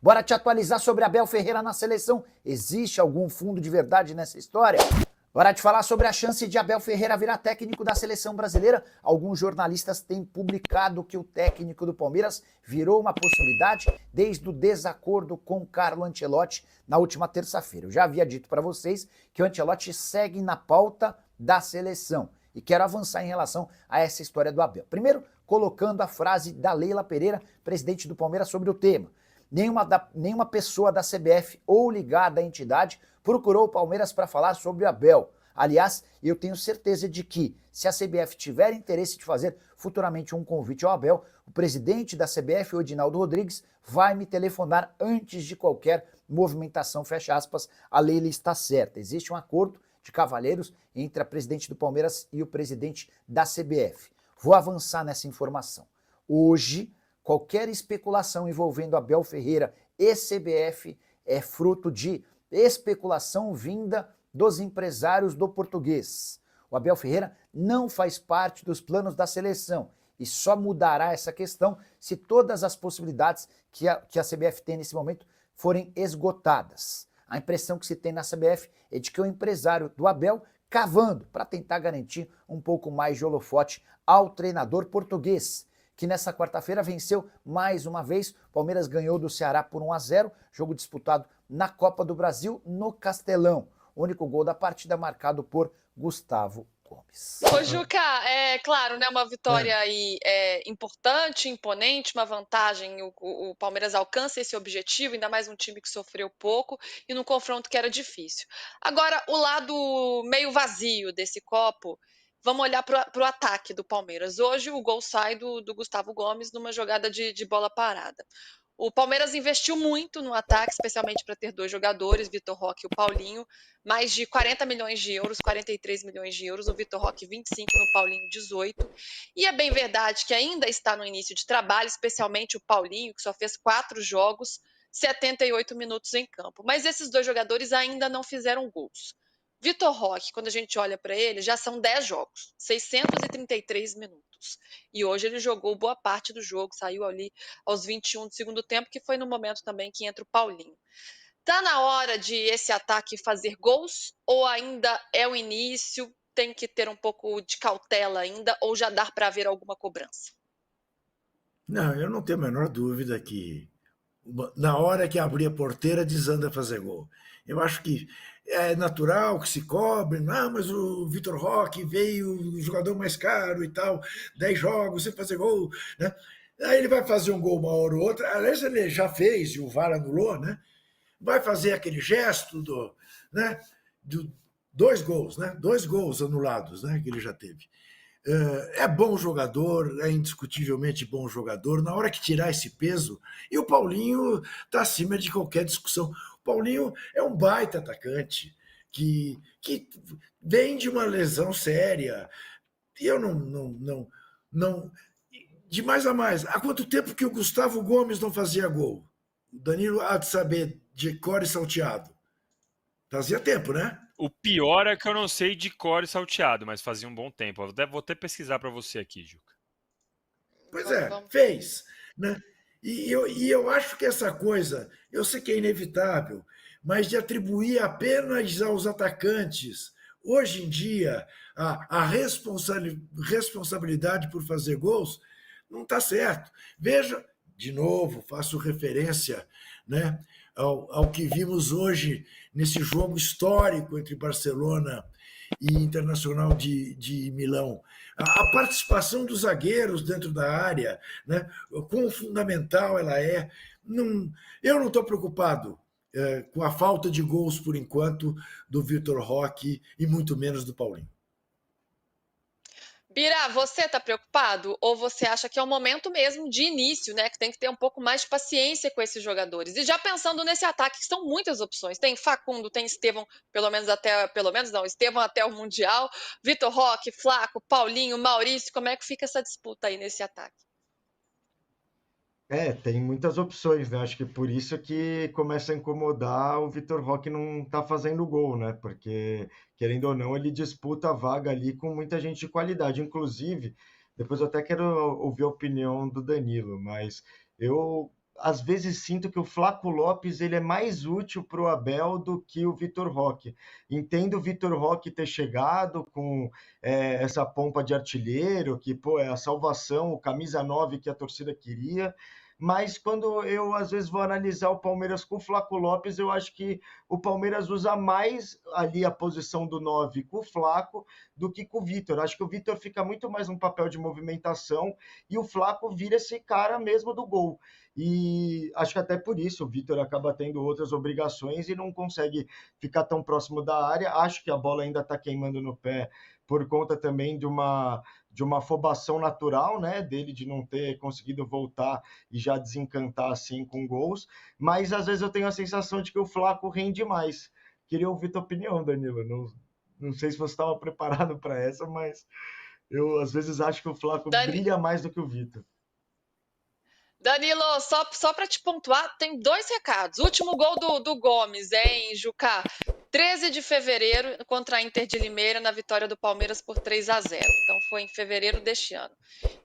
Bora te atualizar sobre Abel Ferreira na seleção. Existe algum fundo de verdade nessa história? Bora te falar sobre a chance de Abel Ferreira virar técnico da seleção brasileira. Alguns jornalistas têm publicado que o técnico do Palmeiras virou uma possibilidade desde o desacordo com Carlo Ancelotti na última terça-feira. Eu já havia dito para vocês que o Ancelotti segue na pauta da seleção e quero avançar em relação a essa história do Abel. Primeiro, colocando a frase da Leila Pereira, presidente do Palmeiras, sobre o tema. Nenhuma pessoa da CBF ou ligada à entidade procurou o Palmeiras para falar sobre o Abel. Aliás, eu tenho certeza de que, se a CBF tiver interesse de fazer futuramente um convite ao Abel, o presidente da CBF, o Edinaldo Rodrigues, vai me telefonar antes de qualquer movimentação, fecha aspas. A Leila está certa. Existe um acordo de cavalheiros entre a presidente do Palmeiras e o presidente da CBF. Vou avançar nessa informação. Hoje, qualquer especulação envolvendo Abel Ferreira e CBF é fruto de especulação vinda dos empresários do português. O Abel Ferreira não faz parte dos planos da seleção e só mudará essa questão se todas as possibilidades que a CBF tem nesse momento forem esgotadas. A impressão que se tem na CBF é de que o empresário do Abel cavando para tentar garantir um pouco mais de holofote ao treinador português, que nessa quarta-feira venceu mais uma vez. O Palmeiras ganhou do Ceará por 1-0, jogo disputado na Copa do Brasil, no Castelão. O único gol da partida marcado por Gustavo Gomes. Ô, Juca, é claro, né, uma vitória aí importante, imponente, uma vantagem. O Palmeiras alcança esse objetivo, ainda mais um time que sofreu pouco e num confronto que era difícil. Agora, o lado meio vazio desse copo, vamos olhar para o ataque do Palmeiras. Hoje, o gol sai do Gustavo Gomes numa jogada de bola parada. O Palmeiras investiu muito no ataque, especialmente para ter dois jogadores, Vitor Roque e o Paulinho, mais de 40 milhões de euros, 43 milhões de euros, o Vitor Roque 25, no Paulinho 18. E é bem verdade que ainda está no início de trabalho, especialmente o Paulinho, que só fez 4 jogos, 78 minutos em campo. Mas esses dois jogadores ainda não fizeram gols. Vitor Roque, quando a gente olha para ele, já são 10 jogos, 633 minutos. E hoje ele jogou boa parte do jogo, saiu ali aos 21 do segundo tempo, que foi no momento também que entra o Paulinho. Tá na hora de esse ataque fazer gols ou ainda é o início, tem que ter um pouco de cautela ainda ou já dá para haver alguma cobrança? Não, eu não tenho a menor dúvida que na hora que abrir a porteira desanda a fazer gol. Eu acho que é natural que se cobre, mas o Vitor Roque veio o jogador mais caro e tal, 10 jogos sem fazer gol, né? Aí ele vai fazer um gol uma hora ou outra, aliás ele já fez e o VAR anulou, né? Vai fazer aquele gesto né? Do 2 gols, né? 2 gols anulados, né? Que ele já teve. É bom jogador, é indiscutivelmente bom jogador. Na hora que tirar esse peso, e o Paulinho está acima de qualquer discussão. O Paulinho é um baita atacante que vem de uma lesão séria. E eu não. De mais a mais, há quanto tempo que o Gustavo Gomes não fazia gol? O Danilo há de saber de cor e salteado. Fazia tempo, né? O pior é que eu não sei de cor e salteado, mas fazia um bom tempo. Vou até pesquisar para você aqui, Juca. Pois Vamos, é, vamos. fez. Né? E eu acho que essa coisa, eu sei que é inevitável, mas de atribuir apenas aos atacantes, hoje em dia, a responsabilidade por fazer gols, não está certo. Veja, de novo, faço referência, né, ao que vimos hoje nesse jogo histórico entre Barcelona e Internacional de Milão. A participação dos zagueiros dentro da área, né, quão fundamental ela é. Eu não estou preocupado com a falta de gols, por enquanto, do Vitor Roque e muito menos do Paulinho. Bira, você tá preocupado? Ou você acha que é um momento mesmo de início, né? Que tem que ter um pouco mais de paciência com esses jogadores? E já pensando nesse ataque, que são muitas opções. Tem Facundo, tem Estevão, Estevão até o Mundial, Vitor Roque, Flaco, Paulinho, Maurício. Como é que fica essa disputa aí nesse ataque? Tem muitas opções, né? Acho que por isso que começa a incomodar o Vitor Roque não tá fazendo gol, né? Porque, querendo ou não, ele disputa a vaga ali com muita gente de qualidade. Inclusive, depois eu até quero ouvir a opinião do Danilo, mas eu às vezes sinto que o Flaco Lopes ele é mais útil para o Abel do que o Vitor Roque. Entendo o Vitor Roque ter chegado com essa pompa de artilheiro, que pô, é a salvação, o camisa 9 que a torcida queria, mas quando eu às vezes vou analisar o Palmeiras com o Flaco Lopes, eu acho que o Palmeiras usa mais ali a posição do 9 com o Flaco do que com o Vitor. Acho que o Vitor fica muito mais um papel de movimentação e o Flaco vira esse cara mesmo do gol. E acho que até por isso o Vitor acaba tendo outras obrigações e não consegue ficar tão próximo da área. Acho que a bola ainda está queimando no pé por conta também de uma afobação natural, né, dele de não ter conseguido voltar e já desencantar assim com gols, mas às vezes eu tenho a sensação de que o Flaco rende mais. Queria ouvir tua opinião, Danilo. Não sei se você estava preparado para essa, mas eu às vezes acho que o Flaco brilha mais do que o Vitor. Danilo, só para te pontuar, tem 2 recados. O último gol do Gomes, hein, Juca? 13 de fevereiro contra a Inter de Limeira, na vitória do Palmeiras por 3-0. Então foi em fevereiro deste ano.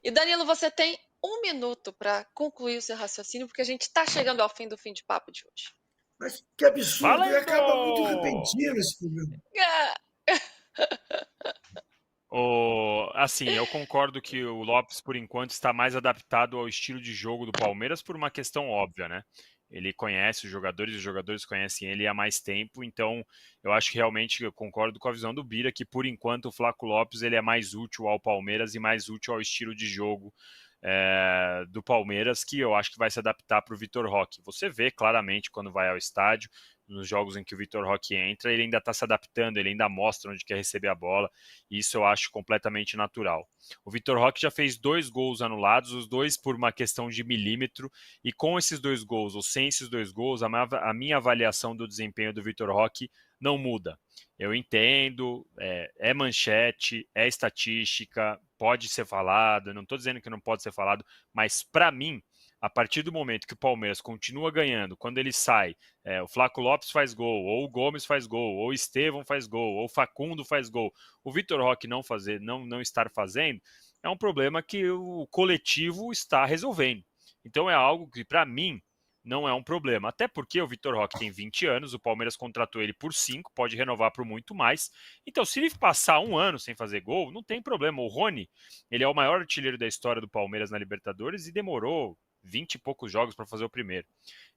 E Danilo, você tem 1 minuto para concluir o seu raciocínio, porque a gente está chegando ao fim de papo de hoje. Mas que absurdo, e Valendo! acaba muito repentino esse programa. Assim, eu concordo que o Lopes, por enquanto, está mais adaptado ao estilo de jogo do Palmeiras por uma questão óbvia, né? Ele conhece os jogadores conhecem ele há mais tempo, então eu acho que realmente eu concordo com a visão do Bira, que por enquanto o Flaco Lopes ele é mais útil ao Palmeiras e mais útil ao estilo de jogo do Palmeiras, que eu acho que vai se adaptar para o Vitor Roque. Você vê claramente quando vai ao estádio, nos jogos em que o Vitor Roque entra, ele ainda está se adaptando, ele ainda mostra onde quer receber a bola, e isso eu acho completamente natural. O Vitor Roque já fez 2 gols anulados, os 2 por uma questão de milímetro, e com esses 2 gols, ou sem esses 2 gols, a minha avaliação do desempenho do Vitor Roque não muda. Eu entendo, é manchete, é estatística, pode ser falado, eu não estou dizendo que não pode ser falado, mas para mim, a partir do momento que o Palmeiras continua ganhando, quando ele sai, o Flaco Lopes faz gol, ou o Gomes faz gol, ou o Estevão faz gol, ou o Facundo faz gol, o Vitor Roque não estar fazendo, é um problema que o coletivo está resolvendo. Então é algo que, para mim, não é um problema. Até porque o Vitor Roque tem 20 anos, o Palmeiras contratou ele por 5, pode renovar por muito mais. Então, se ele passar 1 ano sem fazer gol, não tem problema. O Rony, ele é o maior artilheiro da história do Palmeiras na Libertadores e demorou 20 e poucos jogos para fazer o primeiro.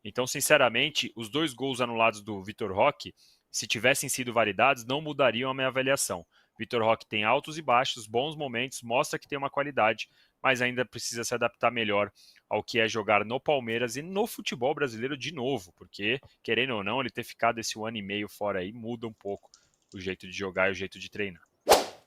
Então, sinceramente, os 2 gols anulados do Vitor Roque, se tivessem sido validados, não mudariam a minha avaliação. Vitor Roque tem altos e baixos, bons momentos, mostra que tem uma qualidade, mas ainda precisa se adaptar melhor ao que é jogar no Palmeiras e no futebol brasileiro de novo, porque, querendo ou não, ele ter ficado esse 1 ano e meio fora aí muda um pouco o jeito de jogar e o jeito de treinar.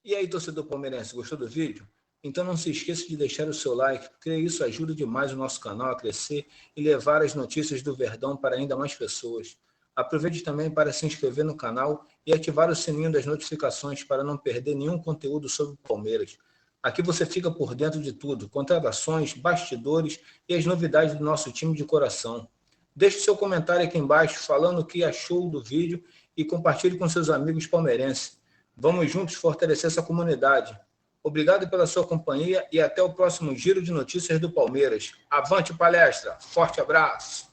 E aí, torcedor palmeirense, gostou do vídeo? Então não se esqueça de deixar o seu like, porque isso ajuda demais o nosso canal a crescer e levar as notícias do Verdão para ainda mais pessoas. Aproveite também para se inscrever no canal e ativar o sininho das notificações para não perder nenhum conteúdo sobre o Palmeiras. Aqui você fica por dentro de tudo, contratações, bastidores e as novidades do nosso time de coração. Deixe seu comentário aqui embaixo falando o que achou do vídeo e compartilhe com seus amigos palmeirenses. Vamos juntos fortalecer essa comunidade. Obrigado pela sua companhia e até o próximo Giro de Notícias do Palmeiras. Avante palestra! Forte abraço!